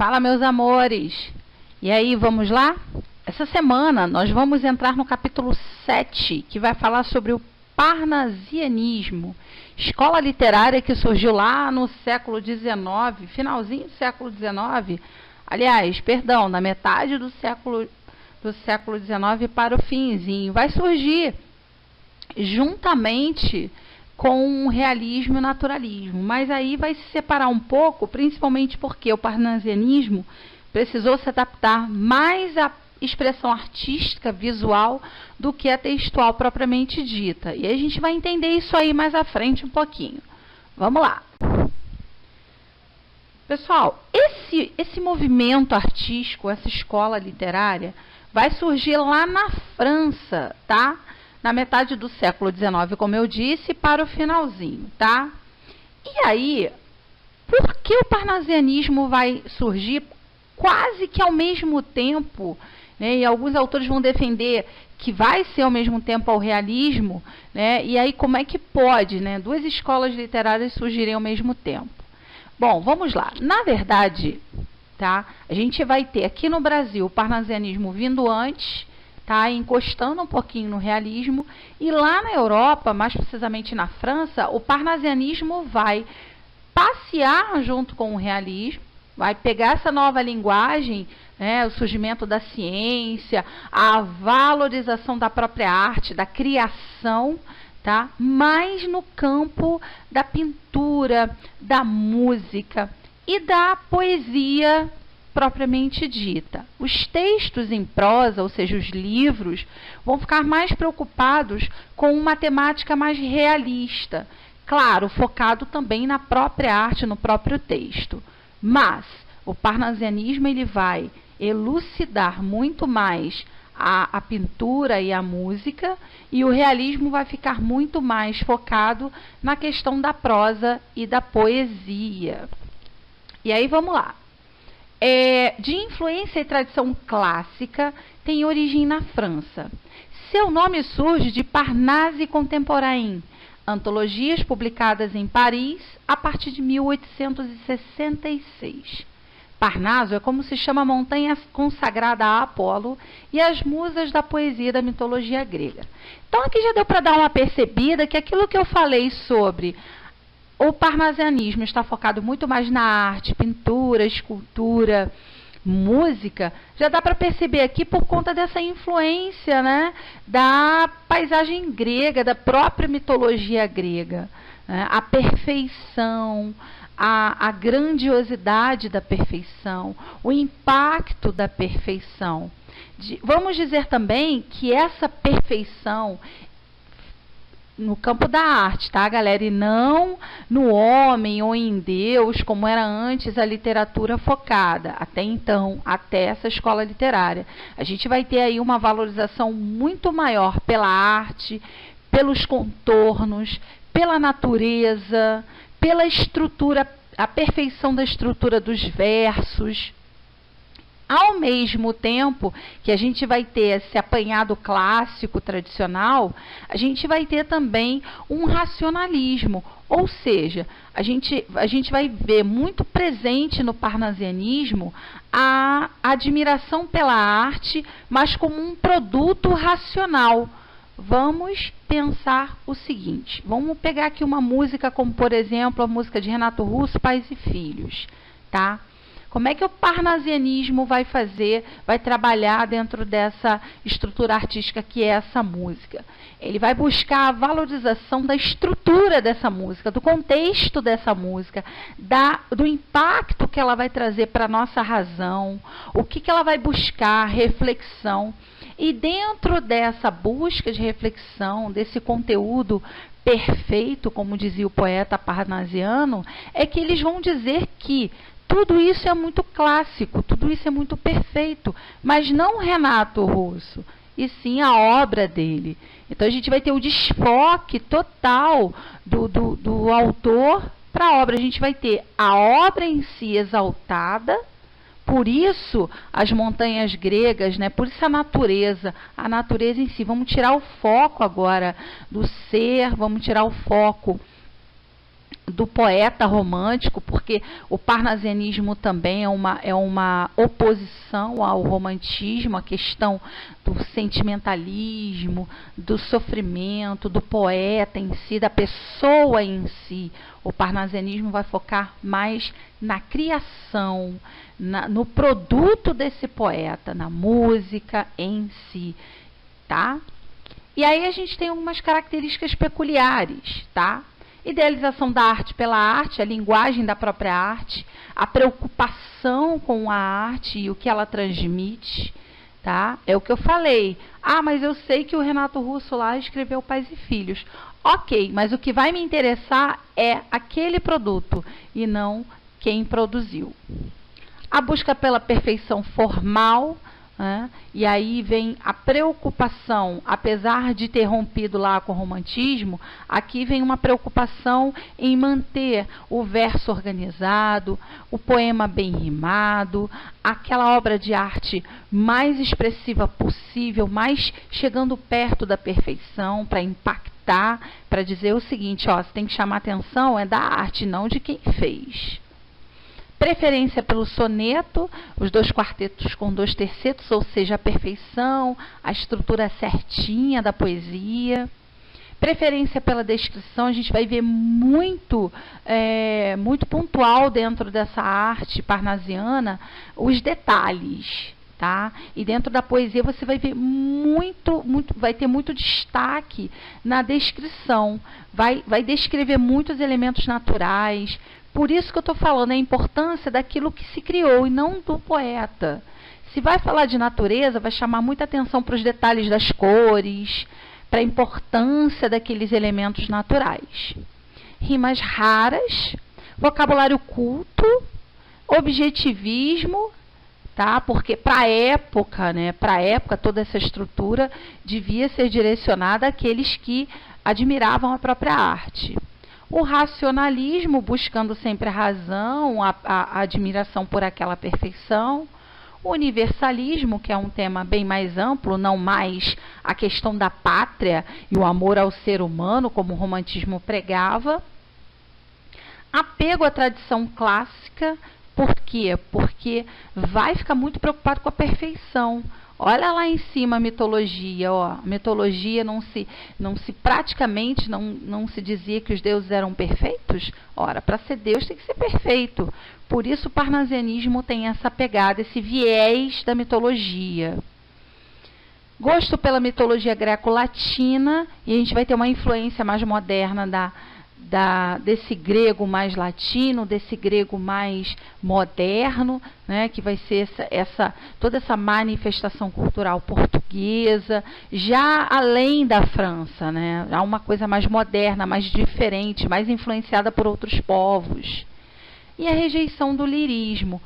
Fala, meus amores! E aí, vamos lá? Essa semana nós vamos entrar no capítulo 7, que vai falar sobre o parnasianismo, escola literária que surgiu lá no século XIX, finalzinho do século XIX, aliás, perdão, na metade do século XIX para o finzinho. Vai surgir juntamente com o realismo e o naturalismo, mas aí vai se separar um pouco, principalmente porque o parnasianismo precisou se adaptar mais à expressão artística, visual, do que a textual propriamente dita. E a gente vai entender isso aí mais à frente um pouquinho. Vamos lá. Pessoal, esse movimento artístico, essa escola literária, vai surgir lá na França, tá? Na metade do século XIX, como eu disse, para o finalzinho, tá? E aí, por que o parnasianismo vai surgir quase que ao mesmo tempo, né? E alguns autores vão defender que vai ser ao mesmo tempo ao realismo, né? E aí, como é que pode, né? Duas escolas literárias surgirem ao mesmo tempo? Bom, vamos lá. Na verdade, tá? A gente vai ter aqui no Brasil o parnasianismo vindo antes, tá? Encostando um pouquinho no realismo, e lá na Europa, mais precisamente na França, o parnasianismo vai passear junto com o realismo, vai pegar essa nova linguagem, né, o surgimento da ciência, a valorização da própria arte, da criação, tá? Mais no campo da pintura, da música e da poesia propriamente dita. Os textos em prosa, ou seja, os livros, vão ficar mais preocupados com uma temática mais realista, claro, focado também na própria arte, no próprio texto. Mas o parnasianismo ele vai elucidar muito mais a pintura e a música, e o realismo vai ficar muito mais focado na questão da prosa e da poesia. E aí vamos lá. De influência e tradição clássica, tem origem na França. Seu nome surge de Parnasse contemporain, antologias publicadas em Paris a partir de 1866. Parnaso é como se chama a montanha consagrada a Apolo e as musas da poesia e da mitologia grega. Então aqui já deu para dar uma percebida que aquilo que eu falei sobre o parnasianismo está focado muito mais na arte, pintura, escultura, música, já dá para perceber aqui por conta dessa influência, né, da paisagem grega, da própria mitologia grega, né, a perfeição, a grandiosidade da perfeição, o impacto da perfeição. Vamos dizer também que essa perfeição no campo da arte, tá, galera? E não no homem ou em Deus, como era antes a literatura focada, até então, até essa escola literária. A gente vai ter aí uma valorização muito maior pela arte, pelos contornos, pela natureza, pela estrutura, a perfeição da estrutura dos versos. Ao mesmo tempo que a gente vai ter esse apanhado clássico tradicional, a gente vai ter também um racionalismo, ou seja, a gente vai ver muito presente no parnasianismo a admiração pela arte, mas como um produto racional. Vamos pensar o seguinte, vamos pegar aqui uma música como, por exemplo, a música de Renato Russo, Pais e Filhos, tá? Como é que o parnasianismo vai trabalhar dentro dessa estrutura artística que é essa música? Ele vai buscar a valorização da estrutura dessa música, do contexto dessa música, do impacto que ela vai trazer para a nossa razão, o que ela vai buscar, reflexão. E dentro dessa busca de reflexão, desse conteúdo perfeito, como dizia o poeta parnasiano, é que eles vão dizer que tudo isso é muito clássico, tudo isso é muito perfeito, mas não Renato Russo, e sim a obra dele. Então a gente vai ter o desfoque total do autor para a obra. A gente vai ter a obra em si exaltada, por isso as montanhas gregas, né? Por isso a natureza em si. Vamos tirar o foco agora do ser, vamos tirar o foco do poeta romântico, porque o parnasianismo também é uma oposição ao romantismo, a questão do sentimentalismo, do sofrimento, do poeta em si, da pessoa em si. O parnasianismo vai focar mais na criação, no produto desse poeta, na música em si, tá? E aí a gente tem algumas características peculiares, tá? Idealização da arte pela arte, a linguagem da própria arte, a preocupação com a arte e o que ela transmite, tá? É o que eu falei. Ah, mas eu sei que o Renato Russo lá escreveu Pais e Filhos. Ok, mas o que vai me interessar é aquele produto e não quem produziu. A busca pela perfeição formal, né? E aí vem a preocupação, apesar de ter rompido lá com o romantismo, aqui vem uma preocupação em manter o verso organizado, o poema bem rimado, aquela obra de arte mais expressiva possível, mais chegando perto da perfeição, para impactar, para dizer o seguinte, ó, você tem que chamar atenção é da arte, não de quem fez. Preferência pelo soneto, os 2 quartetos com 2 tercetos, ou seja, a perfeição, a estrutura certinha da poesia. Preferência pela descrição, a gente vai ver muito pontual dentro dessa arte parnasiana os detalhes, tá? E dentro da poesia você vai ver vai ter muito destaque na descrição, vai descrever muitos elementos naturais. Por isso que eu estou falando a importância daquilo que se criou e não do poeta. Se vai falar de natureza, vai chamar muita atenção para os detalhes das cores, para a importância daqueles elementos naturais. Rimas raras, vocabulário culto, objetivismo, tá? Porque para a época, né, toda essa estrutura devia ser direcionada àqueles que admiravam a própria arte. O racionalismo, buscando sempre a razão, a admiração por aquela perfeição. O universalismo, que é um tema bem mais amplo, não mais a questão da pátria e o amor ao ser humano, como o romantismo pregava. Apego à tradição clássica, por quê? Porque vai ficar muito preocupado com a perfeição. Olha lá em cima a mitologia, ó. A mitologia não se dizia que os deuses eram perfeitos? Ora, para ser Deus tem que ser perfeito. Por isso o parnasianismo tem essa pegada, esse viés da mitologia. Gosto pela mitologia greco-latina, e a gente vai ter uma influência mais moderna desse grego mais latino, desse grego mais moderno, né, que vai ser toda essa manifestação cultural portuguesa, já além da França, né, há uma coisa mais moderna, mais diferente, mais influenciada por outros povos. E a rejeição do lirismo.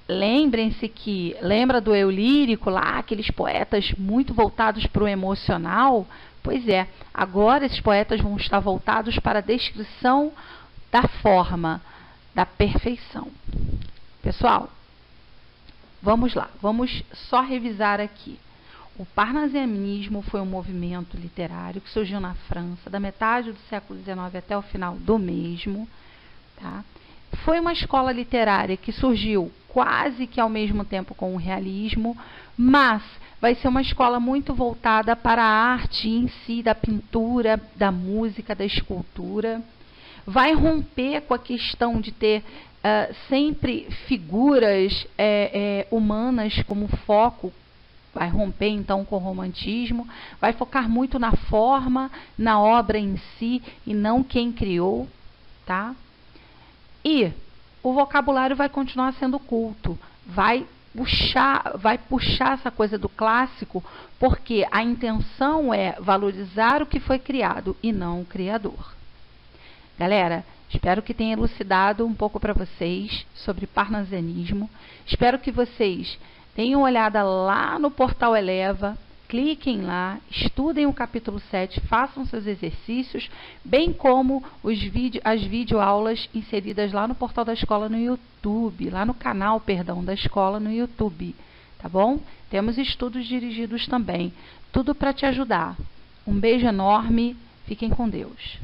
Lembrem-se que, lembra do eu lírico lá, aqueles poetas muito voltados para o emocional? Pois é, agora esses poetas vão estar voltados para a descrição da forma, da perfeição. Pessoal, vamos lá, vamos só revisar aqui. O parnasianismo foi um movimento literário que surgiu na França, da metade do século XIX até o final do mesmo, tá? Foi uma escola literária que surgiu quase que ao mesmo tempo com o realismo, mas vai ser uma escola muito voltada para a arte em si, da pintura, da música, da escultura. Vai romper com a questão de ter sempre figuras humanas como foco. Vai romper, então, com o romantismo. Vai focar muito na forma, na obra em si, e não quem criou, tá? E o vocabulário vai continuar sendo culto. Vai puxar essa coisa do clássico, porque a intenção é valorizar o que foi criado e não o criador. Galera, espero que tenha elucidado um pouco para vocês sobre parnasianismo. Espero que vocês tenham olhada lá no portal Eleva, cliquem lá, estudem o capítulo 7, façam seus exercícios, bem como as videoaulas inseridas lá no portal da escola no YouTube, lá no canal, perdão, da escola no YouTube, tá bom? Temos estudos dirigidos também, tudo para te ajudar. Um beijo enorme, fiquem com Deus.